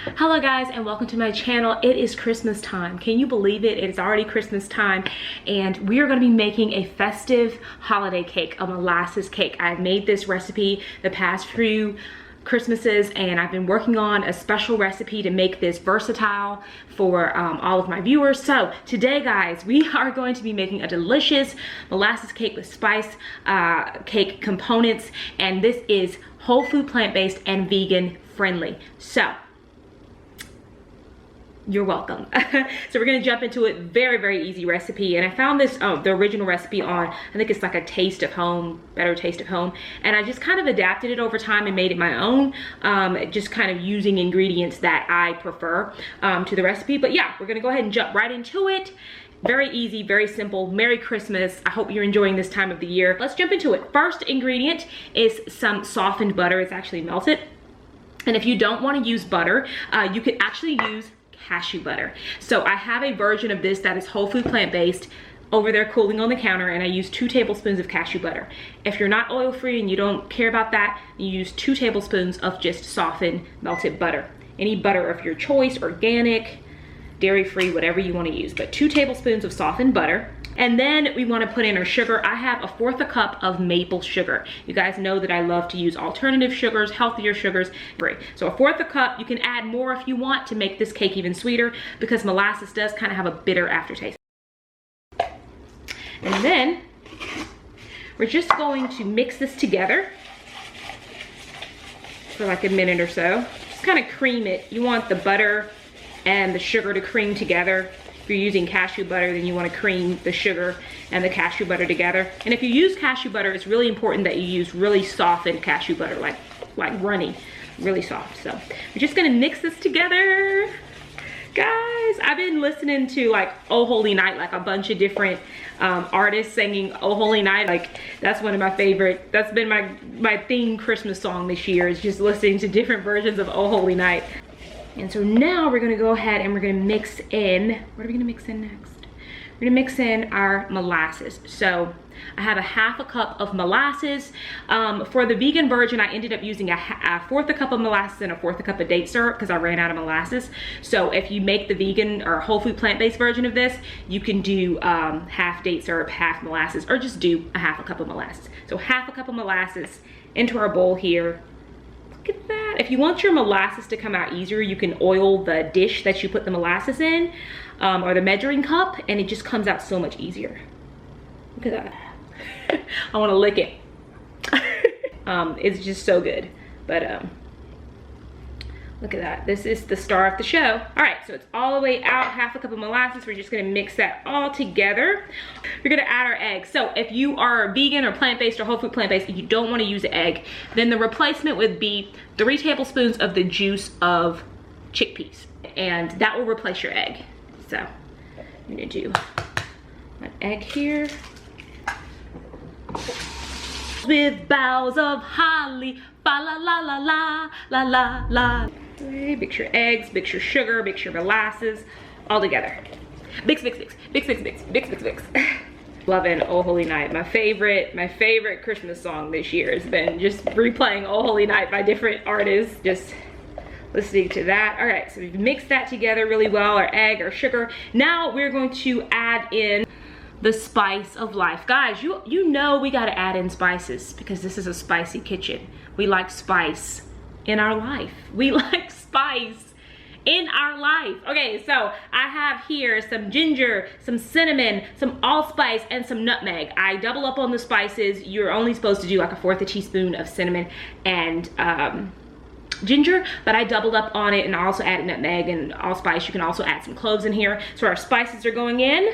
Hello guys, and welcome to my channel. It is Christmas time. Can you believe it? It's already Christmas time, and we are going to be making a festive holiday cake, a molasses cake. I've made this recipe the past few Christmases, and I've been working on a special recipe to make this versatile for all of my viewers. So today, guys, we are going to be making a delicious molasses cake with spice cake components, and this is whole food, plant-based, and vegan friendly. So you're welcome. So we're gonna jump into it. Very easy recipe, and I found this the original recipe on, I think it's like a Taste of Home, Better Taste of Home, and I just kind of adapted it over time and made it my own, just kind of using ingredients that I prefer to the recipe. But yeah, we're gonna go ahead and jump right into it. Very easy, very simple. Merry Christmas. I hope you're enjoying this time of the year. Let's jump into it. First ingredient is some softened butter. It's actually melted, and if you don't want to use butter, you could actually use cashew butter. So I have a version of this that is whole food, plant-based over there cooling on the counter, and I use 2 tablespoons of cashew butter. If you're not oil free and you don't care about that, you use 2 tablespoons of just softened melted butter. Any butter of your choice, organic, dairy free, whatever you want to use, but 2 tablespoons of softened butter. And then we want to put in our sugar. I have 1/4 cup of maple sugar. You guys know that I love to use alternative sugars, healthier sugars. So 1/4 cup. You can add more if you want to make this cake even sweeter, because molasses does kind of have a bitter aftertaste. And then we're just going to mix this together for like a minute or so. Just kind of cream it. You want the butter and the sugar to cream together. If you're using cashew butter, then you want to cream the sugar and the cashew butter together. And if you use cashew butter, it's really important that you use really softened cashew butter, like runny, really soft. So we're just gonna mix this together. Guys, I've been listening to like Oh Holy Night, like a bunch of different artists singing Oh Holy Night. Like that's one of my favorite, that's been my theme Christmas song this year, is just listening to different versions of Oh Holy Night. And so now we're gonna go ahead and we're gonna mix in, what are we gonna mix in next? We're gonna mix in our molasses. So I have 1/2 cup of molasses. For the vegan version, I ended up using a 1/4 cup of molasses and 1/4 cup of date syrup because I ran out of molasses. So if you make the vegan or whole food plant-based version of this, you can do half date syrup, half molasses, or just do 1/2 cup of molasses. So 1/2 cup of molasses into our bowl here. Look at that. If you want your molasses to come out easier, you can oil the dish that you put the molasses in, or the measuring cup, and it just comes out so much easier. Look at that. I want to lick it. It's just so good. But look at that. This is the star of the show. All right, so it's all the way out, 1/2 cup of molasses. We're just gonna mix that all together. We're gonna add our eggs. So if you are vegan or plant-based or whole food plant-based and you don't wanna use an egg, then the replacement would be 3 tablespoons of the juice of chickpeas. And that will replace your egg. So I'm gonna do an egg here. With boughs of holly, fa la la la la la la la. Mix your eggs, mix your sugar, mix your molasses, all together. Mix, mix, mix, mix, mix, mix, mix, mix, mix. Loving Oh Holy Night. My favorite Christmas song this year has been just replaying Oh Holy Night by different artists, just listening to that. All right, so we've mixed that together really well, our egg, our sugar. Now we're going to add in the spice of life. Guys, you know we gotta add in spices because this is a spicy kitchen. We like spice in our life. We like spice in our life. Okay, so I have here some ginger, some cinnamon, some allspice, and some nutmeg. I double up on the spices. You're only supposed to do like 1/4 teaspoon of cinnamon and ginger, but I doubled up on it, and I also added nutmeg and allspice. You can also add some cloves in here. So our spices are going in.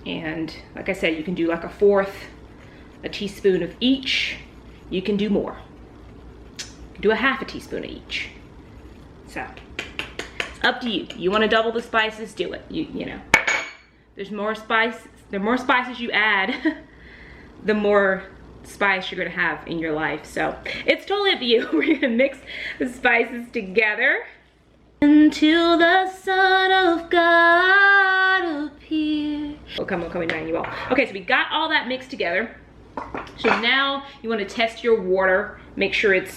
And like I said, you can do like 1/4 teaspoon of each. You can do more. You can do 1/2 teaspoon of each. So it's up to you. You want to double the spices, do it. You know, there's more spice. The more spices you add, the more spice you're gonna have in your life. So it's totally up to you. We're gonna mix the spices together until the Son of God appears. Oh, come on, Emmanuel. Okay, so we got all that mixed together. So now you want to test your water, make sure it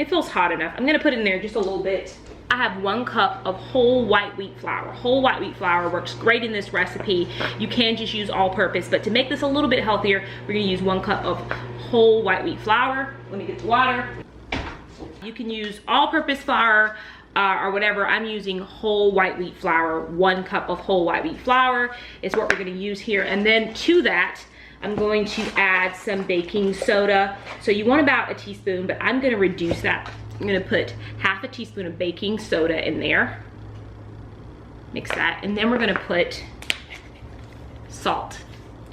feels hot enough. I'm gonna put in there just a little bit. I have 1 cup of whole white wheat flour. Whole white wheat flour works great in this recipe. You can just use all-purpose, but to make this a little bit healthier, we're gonna use 1 cup of whole white wheat flour. Let me get the water. You can use all-purpose flour or whatever. I'm using whole white wheat flour. 1 cup of whole white wheat flour is what we're gonna use here. And then to that, I'm going to add some baking soda. So you want about a teaspoon, but I'm gonna reduce that. I'm gonna put half a teaspoon of baking soda in there. Mix that, and then we're gonna put salt.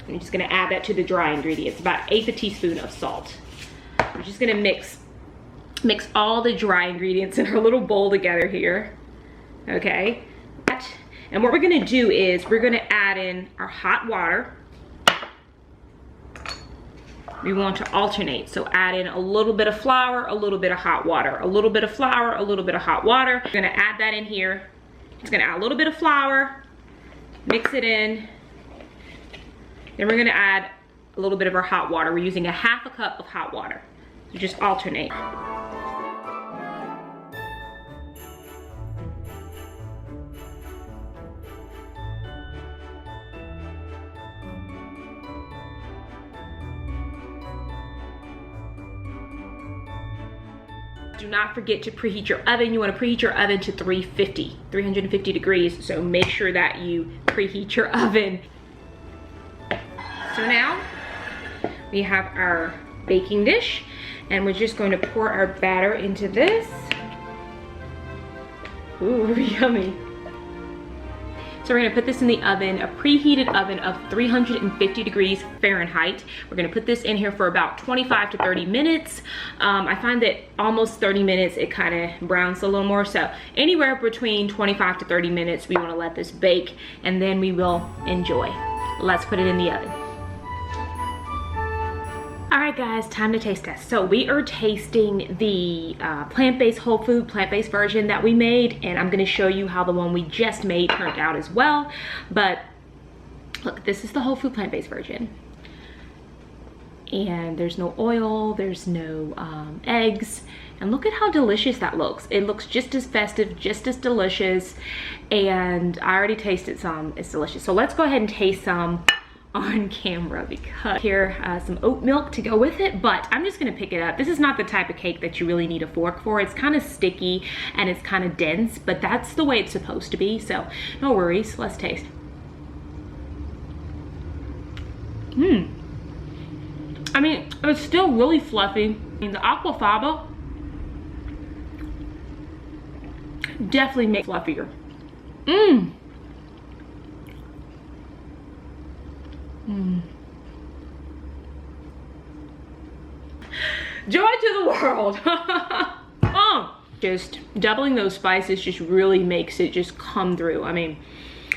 I'm just gonna add that to the dry ingredients, about 1/8 teaspoon of salt. We're just gonna mix all the dry ingredients in our little bowl together here, okay? And what we're gonna do is we're gonna add in our hot water. We want to alternate, so add in a little bit of flour, a little bit of hot water, a little bit of flour, a little bit of hot water. We're gonna add that in here. It's gonna add a little bit of flour, mix it in. Then we're gonna add a little bit of our hot water. We're using 1/2 cup of hot water. So just alternate. Do not forget to preheat your oven. You want to preheat your oven to 350 degrees. So make sure that you preheat your oven. So now we have our baking dish, and we're just going to pour our batter into this. Ooh, yummy. So we're gonna put this in the oven, a preheated oven of 350 degrees Fahrenheit. We're gonna put this in here for about 25 to 30 minutes. I find that almost 30 minutes, it kind of browns a little more. So anywhere between 25 to 30 minutes, we wanna let this bake, and then we will enjoy. Let's put it in the oven. All right guys, time to taste test. So we are tasting the plant-based whole food, plant-based version that we made, and I'm gonna show you how the one we just made turned out as well. But look, this is the whole food plant-based version. And there's no oil, there's no eggs. And look at how delicious that looks. It looks just as festive, just as delicious. And I already tasted some, it's delicious. So let's go ahead and taste some on camera, because here some oat milk to go with it, but I'm just gonna pick it up. This is not the type of cake that you really need a fork for. It's kind of sticky and it's kind of dense, but that's the way it's supposed to be, so no worries. Let's taste. I mean, it's still really fluffy. I mean, the aquafaba definitely makes it fluffier. Joy to the world. Just doubling those spices just really makes it just come through. I mean,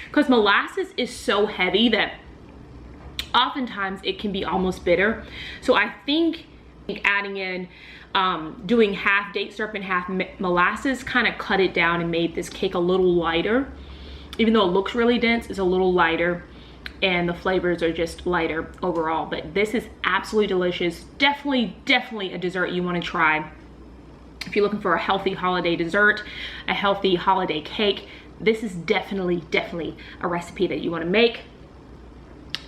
because molasses is so heavy that oftentimes it can be almost bitter. So I think adding in doing half date syrup and half molasses kind of cut it down and made this cake a little lighter. Even though it looks really dense, it's a little lighter, and the flavors are just lighter overall. But this is absolutely delicious. Definitely a dessert you want to try if you're looking for a healthy holiday dessert, a healthy holiday cake. This is definitely a recipe that you want to make.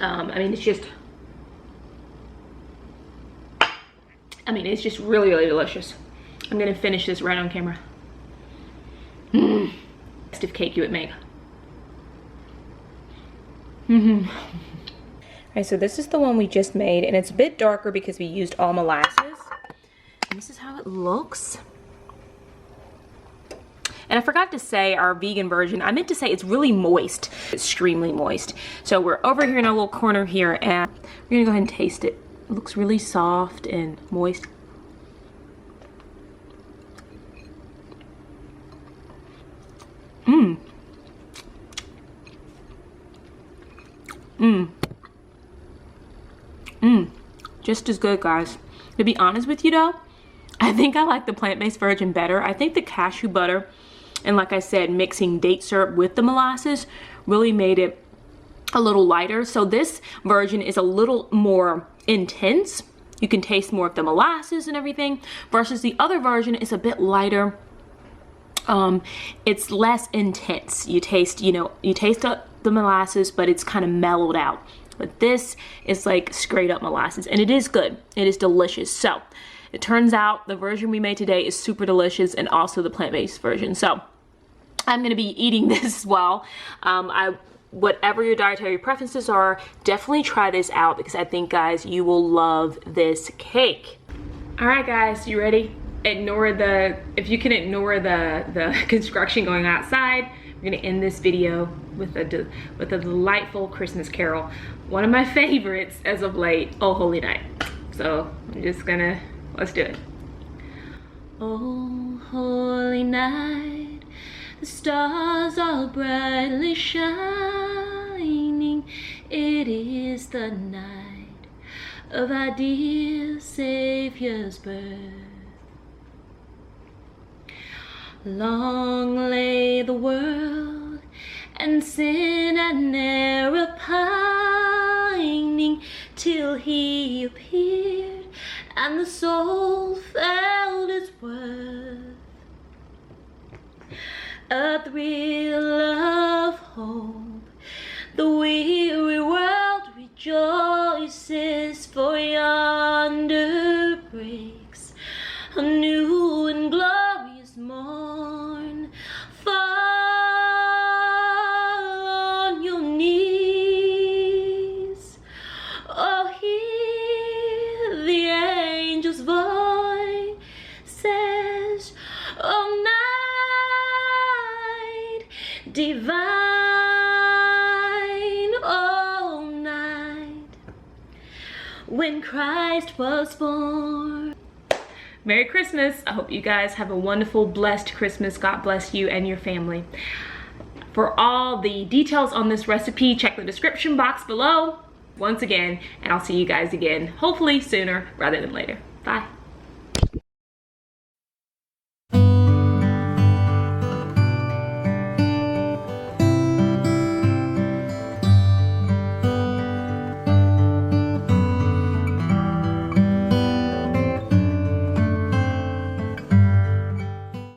I mean, it's just really delicious. I'm gonna finish this right on camera. Festive cake you would make. Alright, so this is the one we just made, and it's a bit darker because we used all molasses. And this is how it looks. And I forgot to say our vegan version, I meant to say it's really moist. It's extremely moist. So we're over here in our little corner here, and we're gonna go ahead and taste it. It looks really soft and moist. Just as good, guys. To be honest with you though, I think I like the plant-based version better. I think the cashew butter, and like I said, mixing date syrup with the molasses really made it a little lighter. So this version is a little more intense, You can taste more of the molasses and everything, versus the other version is a bit lighter. It's less intense. You taste, you taste the molasses, but it's kind of mellowed out. But this is like straight up molasses, and it is good. It is delicious. So it turns out the version we made today is super delicious, and also the plant-based version. So I'm gonna be eating this as well. Whatever your dietary preferences are, definitely try this out, because I think, guys, you will love this cake. All right, guys, you ready? If you can ignore the construction going outside, we're gonna end this video with a delightful Christmas carol. One of my favorites as of late, Oh Holy Night. So I'm just gonna, let's do it. Oh holy night, the stars are brightly shining. It is the night of our dear Savior's birth. Long lay the world, and sin and error pining, till he appeared, and the soul felt its worth. A thrill of hope, the weary world rejoices, for yonder breaks a new and glorious morn. Fall on your knees, oh, hear the angels' voices, oh, night divine, oh, night when Christ was born. Merry Christmas. I hope you guys have a wonderful, blessed Christmas. God bless you and your family. For all the details on this recipe, check the description box below once again, and I'll see you guys again, hopefully sooner rather than later. Bye.